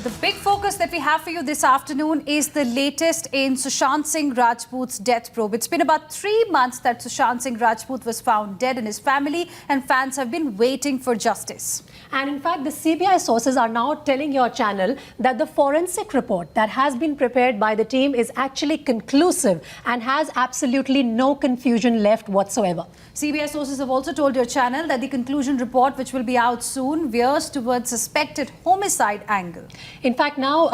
The big focus that we have for you this afternoon is the latest in Sushant Singh Rajput's death probe. It's been about 3 months that Sushant Singh Rajput was found dead in his family, and fans have been waiting for justice. And in fact, the CBI sources are now telling your channel that the forensic report that has been prepared by the team is actually conclusive and has absolutely no confusion left whatsoever. CBI sources have also told your channel that the conclusion report, which will be out soon, veers towards suspected homicide angle. In fact, now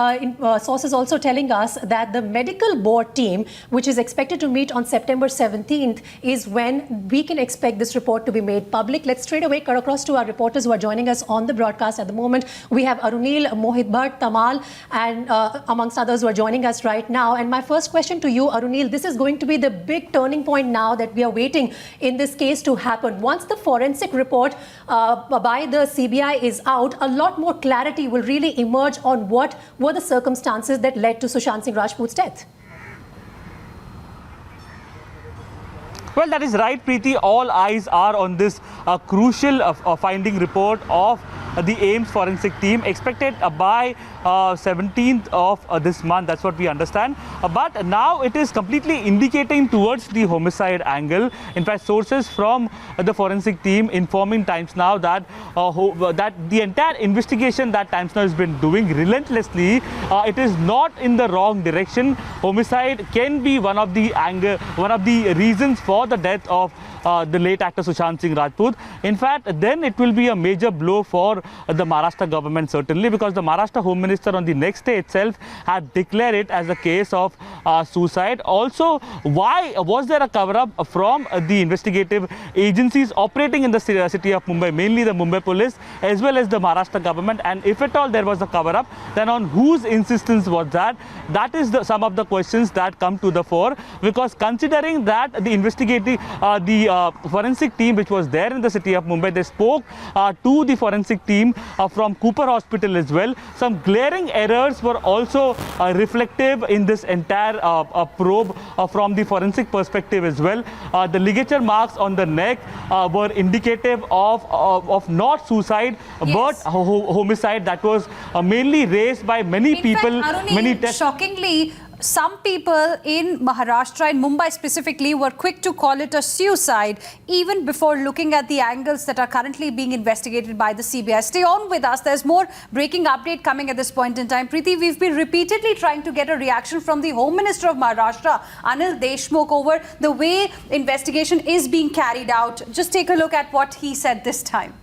sources also telling us that the medical board team, which is expected to meet on September 17th, is when we can expect this report to be made public. Let's straight away cut across to our reporters who are joining us on the broadcast at the moment. We have Arunil, Mohit Bhatt, Tamal, and amongst others who are joining us right now. And my first question to you, Arunil, this is going to be the big turning point now that we are waiting in this case to happen. Once the forensic report by the CBI is out, a lot more clarity will really emerge on what were the circumstances that led to Sushant Singh Rajput's death. Well, that is right, Preeti. All eyes are on this crucial finding report of the AIIMS forensic team, expected by 17th of this month. That's what we understand. But now it is completely indicating towards the homicide angle. In fact, sources from the forensic team informing Times Now that that the entire investigation that Times Now has been doing relentlessly, it is not in the wrong direction. Homicide can be one of the reasons for the death of the late actor Sushant Singh Rajput. In fact, then it will be a major blow for the Maharashtra government, certainly, because the Maharashtra Home Minister on the next day itself had declared it as a case of suicide. Also, why was there a cover-up from the investigative agencies operating in the city of Mumbai, mainly the Mumbai police as well as the Maharashtra government? And if at all there was a cover-up, then on whose insistence was that? That is some of the questions that come to the fore, because considering that the forensic team which was there in the city of Mumbai, they spoke to the forensic team from Cooper Hospital as well. Some glaring errors were also reflective in this entire probe from the forensic perspective as well. The ligature marks on the neck were indicative of not suicide, yes, but homicide that was mainly raised by many people. Fact, Arunil, shockingly, some people in Maharashtra, in Mumbai specifically, were quick to call it a suicide even before looking at the angles that are currently being investigated by the CBI. Stay on with us. There's more breaking update coming at this point in time. Preeti, we've been repeatedly trying to get a reaction from the Home Minister of Maharashtra, Anil Deshmukh, over the way investigation is being carried out. Just take a look at what he said this time.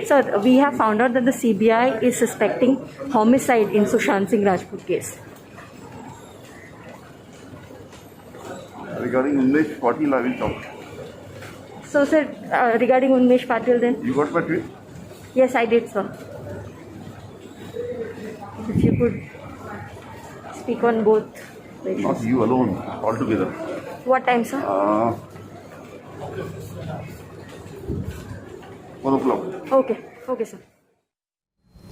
Sir, we have found out that the CBI is suspecting homicide in Sushant Singh Rajput case. Regarding Unmesh Patil, I will talk. So, sir, regarding Unmesh Patil then? You got my tweet? Yes, I did, sir. If you could speak on both. Not you alone, altogether. What time, sir? 1 o'clock. Okay, sir.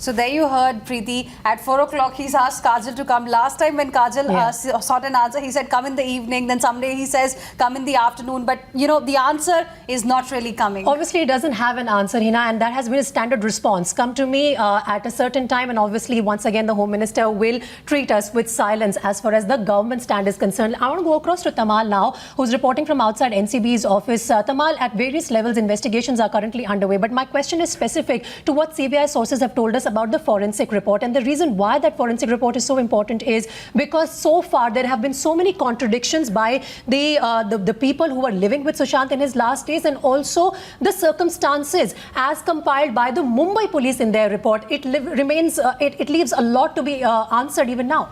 So there you heard, Preeti. At 4 o'clock, he's asked Kajal to come. Last time when Kajal sought an answer, he said, come in the evening. Then someday he says, come in the afternoon. But, you know, the answer is not really coming. Obviously, he doesn't have an answer, Hina, and that has been a standard response. Come to me at a certain time, and obviously, once again, the Home Minister will treat us with silence as far as the government stand is concerned. I want to go across to Tamal now, who's reporting from outside NCB's office. Tamal, at various levels, investigations are currently underway. But my question is specific to what CBI sources have told us about the forensic report. And the reason why that forensic report is so important is because so far there have been so many contradictions by the people who were living with Sushant in his last days, and also the circumstances as compiled by the Mumbai police in their report. It leaves a lot to be answered even now.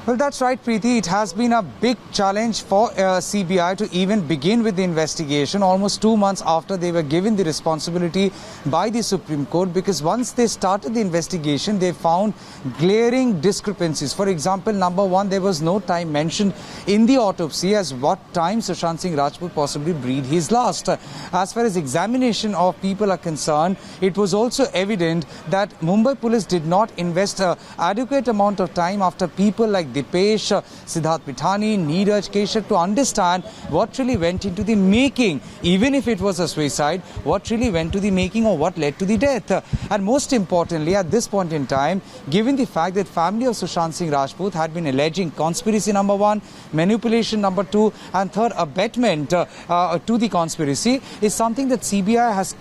Well, that's right, Preeti. It has been a big challenge for CBI to even begin with the investigation almost 2 months after they were given the responsibility by the Supreme Court, because once they started the investigation, they found glaring discrepancies. For example, number one, there was no time mentioned in the autopsy as what time Sushant Singh Rajput possibly breathed his last. As far as examination of people are concerned, it was also evident that Mumbai police did not invest an adequate amount of time after people like Dipesh, Siddharth Pithani, Neeraj, Keshav to understand what really went into the making, even if it was a suicide, what really went to the making or what led to the death. And most importantly, at this point in time, given the fact that family of Sushant Singh Rajput had been alleging conspiracy number 1, manipulation number 2 and third abetment to the conspiracy, is something that CBI has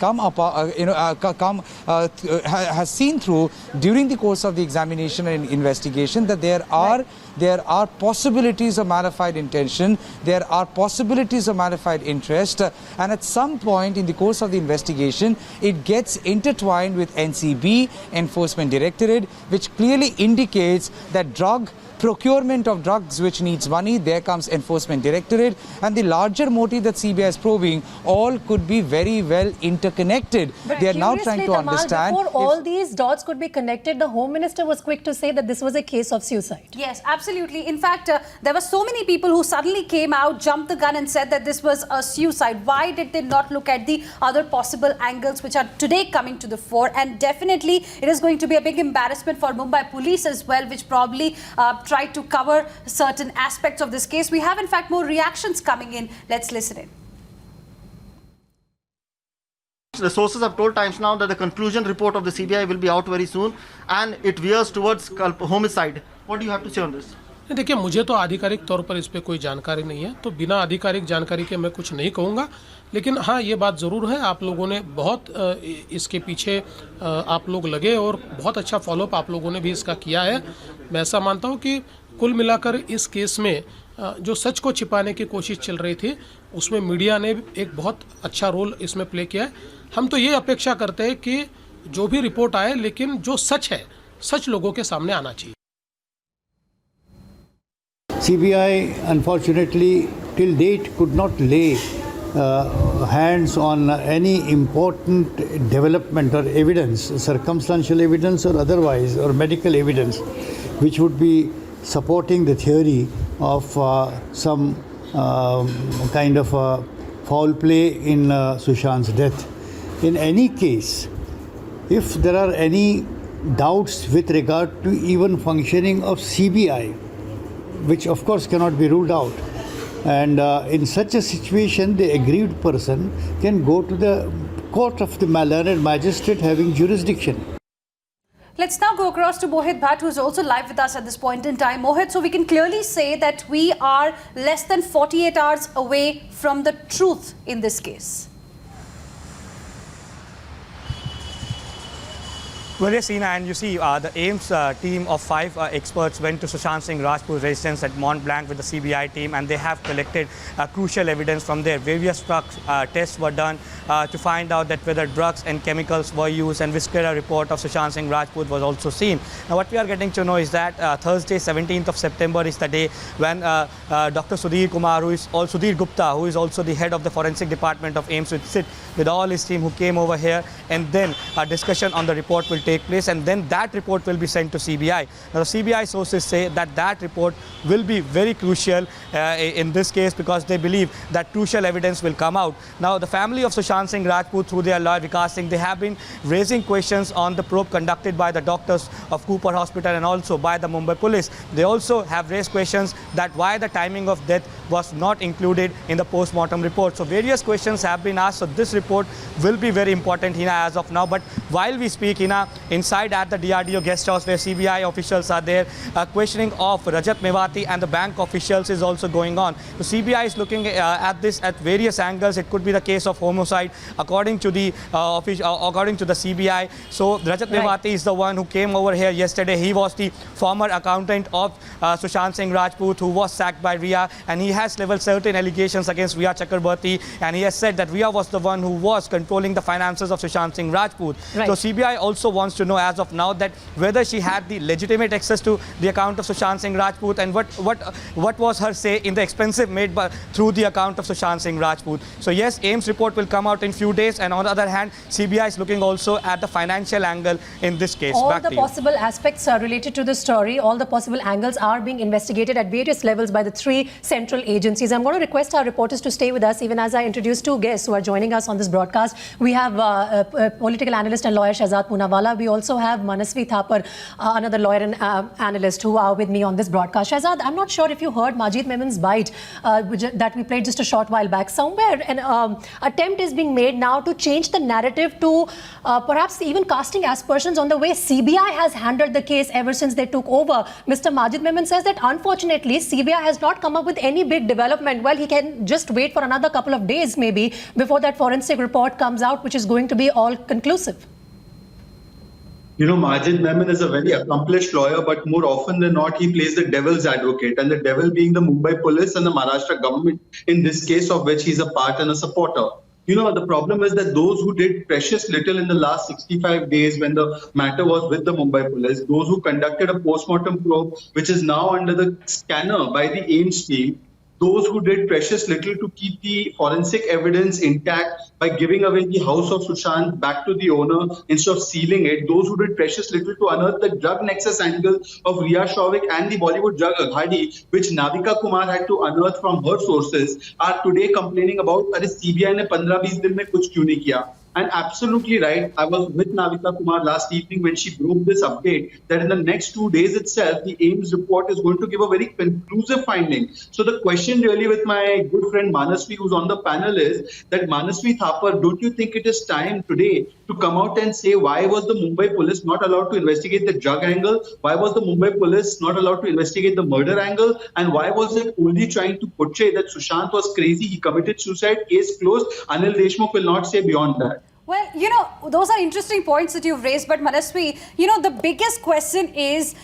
has seen through during the course of the examination and investigation, that there are possibilities of malified intention, there are possibilities of malified interest, and at some point in the course of the investigation, it gets intertwined with NCB, Enforcement Directorate, which clearly indicates that procurement of drugs which needs money, there comes Enforcement Directorate, and the larger motive that CBI is probing, all could be very well interconnected. But they are now trying to Tamal, understand. Before all these dots could be connected, the Home Minister was quick to say that this was a case of suicide. Yes, absolutely. In fact, there were so many people who suddenly came out, jumped the gun and said that this was a suicide. Why did they not look at the other possible angles which are today coming to the fore? And definitely it is going to be a big embarrassment for Mumbai police as well, which probably tried to cover certain aspects of this case. We have in fact more reactions coming in. Let's listen in. The sources have told Times Now that the conclusion report of the CBI will be out very soon and it veers towards homicide. What do you have to say on this? देखिए, मुझे तो आधिकारिक तौर पर इस पे कोई जानकारी नहीं है, तो बिना आधिकारिक जानकारी के मैं कुछ नहीं कहूँगा, लेकिन हाँ ये बात ज़रूर है, आप लोगों ने बहुत इसके पीछे आप लोग लगे और बहुत अच्छा फॉलोअप आप लोगों ने भी इसका किया है। मैं ऐसा मानता हूँ कि कुल मिलाकर इस केस में जो सच को छिपाने की कोशिश चल रही थी, उसमें मीडिया ने एक बहुत अच्छा रोल इसमें प्ले किया है। हम तो ये अपेक्षा करते हैं कि जो भी रिपोर्ट आए, लेकिन जो सच है, सच लोगों के सामने आना चाहिए। CBI, unfortunately, till date could not lay hands on any important development or evidence, circumstantial evidence or otherwise, or medical evidence, which would be supporting the theory of some kind of foul play in Sushant's death. In any case, if there are any doubts with regard to even functioning of CBI, which of course cannot be ruled out, and in such a situation the aggrieved person can go to the court of the learned magistrate having jurisdiction. Let's now go across to Mohit Bhatt, who is also live with us at this point in time. Mohit, so we can clearly say that we are less than 48 hours away from the truth in this case. Well, yes, Seena, and you see the AIIMS team of 5 experts went to Sushant Singh Rajput's residence at Mont Blanc with the CBI team, and they have collected crucial evidence from there. Various tests were done to find out that whether drugs and chemicals were used, and Viscera report of Sushant Singh Rajput was also seen. Now, what we are getting to know is that Thursday, 17th of September is the day when Dr. Sudhir Gupta, who is also the head of the forensic department of AIIMS, will sit with all his team who came over here, and then a discussion on the report will take place, and then that report will be sent to CBI. Now, the CBI sources say that that report will be very crucial in this case, because they believe that crucial evidence will come out. Now, the family of Sushant Singh Rajput, through their lawyer Vikas Singh, they have been raising questions on the probe conducted by the doctors of Cooper Hospital and also by the Mumbai police. They also have raised questions that why the timing of death was not included in the post-mortem report. So various questions have been asked. So this report will be very important, Hina, as of now. But while we speak, Hina, inside at the DRDO guest house where CBI officials are there, questioning of Rajat Mewati and the bank officials is also going on. So CBI is looking at this at various angles. It could be the case of homicide, according to the CBI. So Rajat Mewati is the one who came over here yesterday. He was the former accountant of Sushant Singh Rajput, who was sacked by Rhea, and he has leveled certain allegations against Rhea Chakrabarti, and he has said that Rhea was the one who was controlling the finances of Sushant Singh Rajput. So CBI also wants to know as of now that whether she had the legitimate access to the account of Sushant Singh Rajput, and what was her say in the expensive made through the account of Sushant Singh Rajput. So yes, AIIMS report will come out in few days, and on the other hand, CBI is looking also at the financial angle in this case. All the possible aspects are related to the story. All the possible angles are being investigated at various levels by the 3 central agencies. I'm going to request our reporters to stay with us even as I introduce 2 guests who are joining us on this broadcast. We have political analyst and lawyer Shahzad Poonawala. we also have Manasvi Thapar, another lawyer and analyst, who are with me on this broadcast. Shahzad, I'm not sure if you heard Majid Memon's bite that we played just a short while back. Somewhere an attempt is being made now to change the narrative to perhaps even casting aspersions on the way CBI has handled the case ever since they took over. Mr. Majid Memon says that unfortunately CBI has not come up with any big development. Well, he can just wait for another couple of days maybe before that forensic report comes out, which is going to be all conclusive. You know, Majid Memon is a very accomplished lawyer, but more often than not, he plays the devil's advocate, and the devil being the Mumbai police and the Maharashtra government, in this case of which he's a part and a supporter. You know, the problem is that those who did precious little in the last 65 days when the matter was with the Mumbai police, those who conducted a post-mortem probe, which is now under the scanner by the AIIMS team, those who did precious little to keep the forensic evidence intact by giving away the house of Sushant back to the owner instead of sealing it, those who did precious little to unearth the drug nexus angle of Riya Shavik and the Bollywood drug Aghadi, which Navika Kumar had to unearth from her sources, are today complaining about, "Arey CBI ne 15-20 din mein kuch kyun nahi kiya?" And absolutely right, I was with Navika Kumar last evening when she broke this update that in the next 2 days itself, the AIIMS report is going to give a very conclusive finding. So the question really with my good friend Manasvi, who's on the panel, is that Manasvi Thapar, don't you think it is time today to come out and say why was the Mumbai police not allowed to investigate the drug angle? Why was the Mumbai police not allowed to investigate the murder angle? And why was it only trying to portray that Sushant was crazy, he committed suicide, case closed? Anil Deshmukh will not say beyond that. Well, you know, those are interesting points that you've raised, but Manasvi, you know, the biggest question is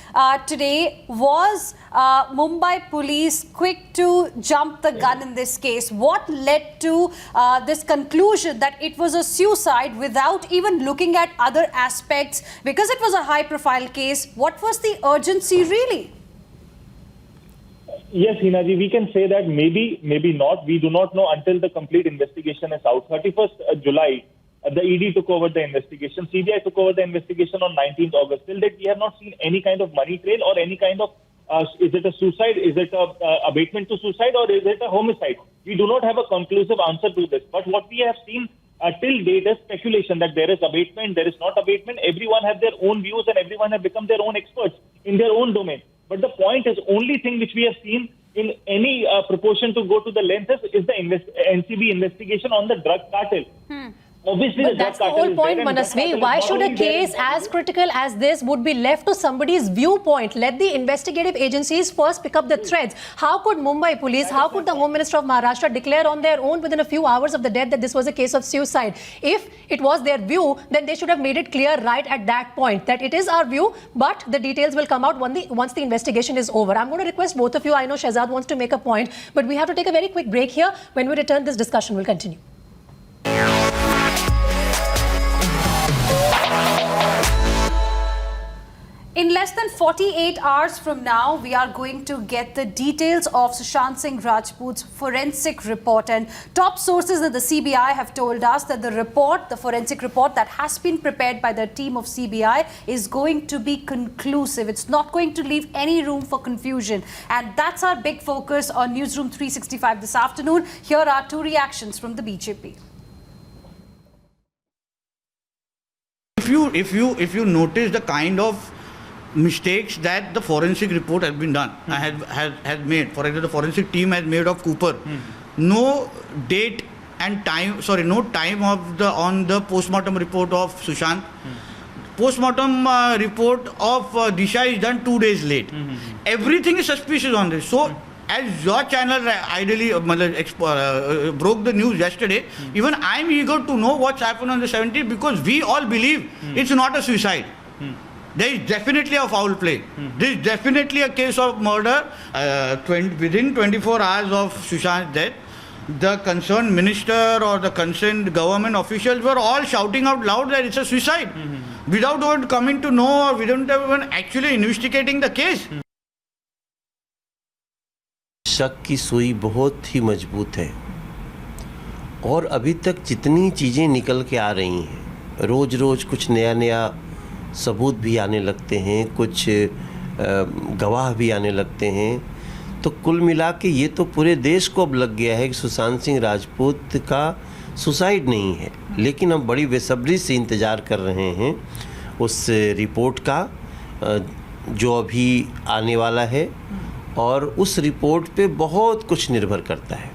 today, was Mumbai police quick to jump the gun in this case? What led to this conclusion that it was a suicide without even looking at other aspects? Because it was a high-profile case, what was the urgency really? Yes, Hinaji, we can say that maybe not. We do not know until the complete investigation is out. 31st July, the ED took over the investigation. CBI took over the investigation on 19th August. Till date, we have not seen any kind of money trail or any kind of, is it a suicide, is it a abatement to suicide, or is it a homicide? We do not have a conclusive answer to this. But what we have seen till date is speculation that there is abatement, there is not abatement. Everyone have their own views and everyone have become their own experts in their own domain. But the point is, only thing which we have seen in any proportion to go to the length is the NCB investigation on the drug cartel. Obviously, but that's the whole point, Manasvi. Why should a case as critical as this would be left to somebody's viewpoint? Let the investigative agencies first pick up the threads. How could Mumbai police, how could the Home Minister of Maharashtra declare on their own within a few hours of the death that this was a case of suicide? If it was their view, then they should have made it clear right at that point that it is our view, but the details will come out once the investigation is over. I'm going to request both of you. I know Shahzad wants to make a point, but we have to take a very quick break here. When we return, this discussion will continue. In less than 48 hours from now, we are going to get the details of Sushant Singh Rajput's forensic report. And top sources at the CBI have told us that the forensic report that has been prepared by the team of CBI is going to be conclusive. It's not going to leave any room for confusion. And that's our big focus on Newsroom 365 this afternoon. Here are two reactions from the BJP. If you notice the kind of mistakes that the forensic report has been done, has made. For example, the forensic team has made of Cooper. No date and time. Sorry, no time of on the post-mortem report of Sushant. Post-mortem report of Disha is done 2 days late. Everything is suspicious on this. So, as your channel ideally broke the news yesterday, even I am eager to know what's happened on the 17th, because we all believe it's not a suicide. There is definitely a foul play. This is definitely a case of murder. Within 24 hours of Sushant's death, the concerned minister or the concerned government officials were all shouting out loud that it's a suicide, without even coming to know or without even actually investigating the case. शक की सुई बहुत ही मजबूत है और अभी तक जितनी चीज़ें निकल के आ रही हैं, रोज़ रोज़ कुछ नया नया सबूत भी आने लगते हैं, कुछ गवाह भी आने लगते हैं, तो कुल मिला के ये तो पूरे देश को अब लग गया है कि सुशांत सिंह राजपूत का सुसाइड नहीं है। लेकिन हम बड़ी बेसब्री से इंतज़ार कर रहे हैं उस रिपोर्ट का जो अभी आने वाला है, और उस रिपोर्ट पे बहुत कुछ निर्भर करता है।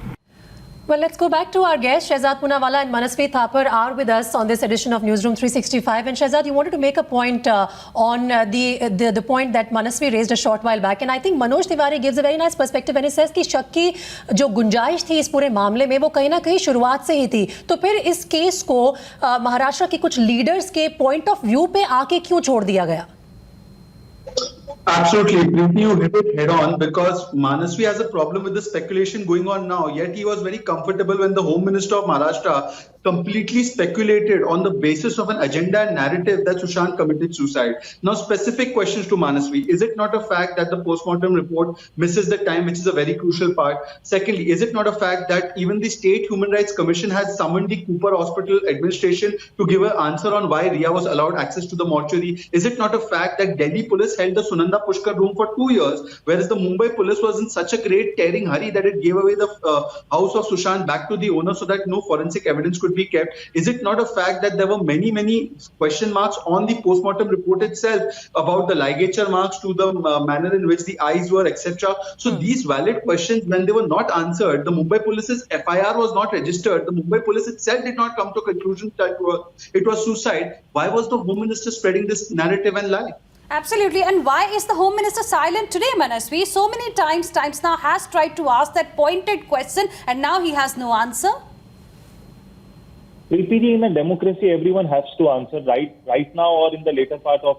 Well, let's go back to our guests. Shehzad Poonawalla and Manasvi Thapar are with us on this edition of Newsroom 365. And Shehzad, you wanted to make a point on the point that Manasvi raised a short while back. And I think Manoj Tiwari gives a very nice perspective when he says कि शक की जो गुंजाइश थी इस पूरे मामले में वो कहीं ना कहीं शुरुआत से ही थी। तो फिर इस केस को महाराष्ट्र के कुछ लीडर्स के पॉइंट ऑफ व्यू पे आके क्यों छोड़ दिया गया? Absolutely, Preeti, you hit it head on, because Manasvi has a problem with the speculation going on now. Yet he was very comfortable when the Home Minister of Maharashtra completely speculated on the basis of an agenda and narrative that Sushant committed suicide. Now, specific questions to Manasvi. Is it not a fact that the postmortem report misses the time, which is a very crucial part? Secondly, is it not a fact that even the State Human Rights Commission has summoned the Cooper Hospital administration to give an answer on why Riya was allowed access to the mortuary? Is it not a fact that Delhi police held the Sunanda Pushkar room for 2 years, whereas the Mumbai police was in such a great tearing hurry that it gave away the house of Sushant back to the owner so that no forensic evidence could be kept? Is it not a fact that there were many question marks on the postmortem report itself about the ligature marks to the manner in which the eyes were, etc.? So these valid questions, when they were not answered, the Mumbai police's FIR was not registered. The Mumbai police itself did not come to a conclusion that it was suicide. Why was the Home Minister spreading this narrative and lie? Absolutely. And why is the Home Minister silent today, Manasvi? So many times Now has tried to ask that pointed question and now he has no answer. LPG, in a democracy, everyone has to answer right now or in the later part of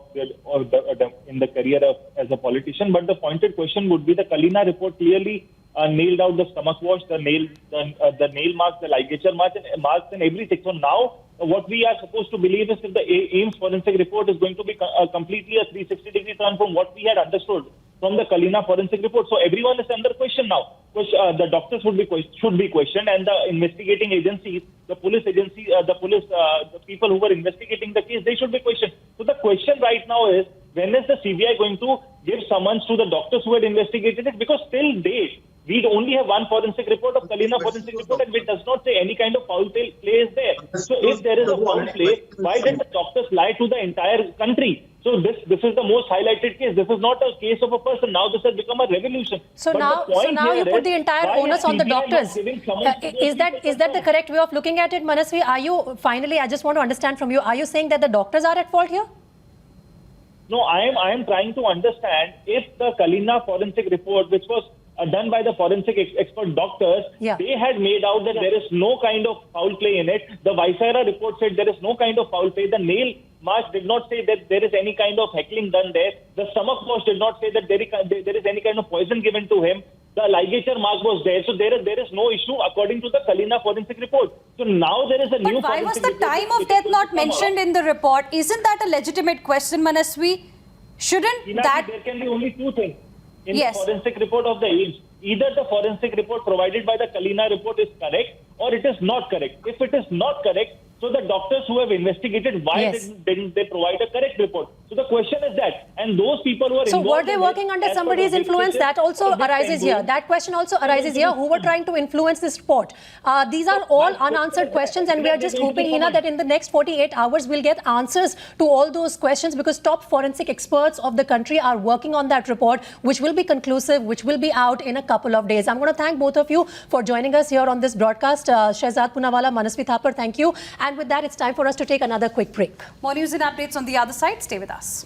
in the career as a politician. But the pointed question would be the Kalina report clearly nailed out the stomach wash, the nail marks, the ligature marks, and everything. So now what we are supposed to believe is that the AIIMS forensic report is going to be completely a 360-degree turn from what we had understood from the Kalina forensic report. So everyone is under question now. The doctors should be questioned, and the investigating agencies, the police agency, the people who were investigating the case, they should be questioned. So the question right now is, when is the CBI going to give summons to the doctors who had investigated it? Because till date, we only have one forensic report of Kalina forensic report, and it does not say any kind of foul play is there. So if there is a foul play, why did the doctors lie to the entire country? So this is the most highlighted case. This is not a case of a person. Now this has become a revolution. So now you put the entire onus on the doctors. Is that the correct way of looking at it, Manasvi? Are you, finally, I just want to understand from you, are you saying that the doctors are at fault here? No, I am trying to understand if the Kalina forensic report, which was done by the forensic expert doctors, they had made out that there is no kind of foul play in it. The Viceroy report said there is no kind of foul play. The nail marks did not say that there is any kind of heckling done there. The stomach wash did not say that there is any kind of poison given to him. The ligature mark was there. So there is no issue according to the Kalina forensic report. So now there is a new But why was forensic the time of death not mentioned in the report? Isn't that a legitimate question, Manasvi? Shouldn't that... There can be only two things in Yes. the forensic report of the AIIMS. Either the forensic report provided by the Kalina report is correct or it is not correct. If it is not correct, so the doctors who have investigated, why didn't they provide a correct report? So the question is that, and those people who are So involved were they in working this, under as per somebody's the influence? investigation, That also so this arises can here. go- That question also arises here. Who were trying to influence this report? These are all unanswered questions, and we are just hoping, Hina, that in the next 48 hours we'll get answers to all those questions, because top forensic experts of the country are working on that report, which will be conclusive, which will be out in a couple of days. I'm going to thank both of you for joining us here on this broadcast. Shehzad Poonawalla, Manasvi Thapar, thank you. And with that, it's time for us to take another quick break. More news and updates on the other side. Stay with us.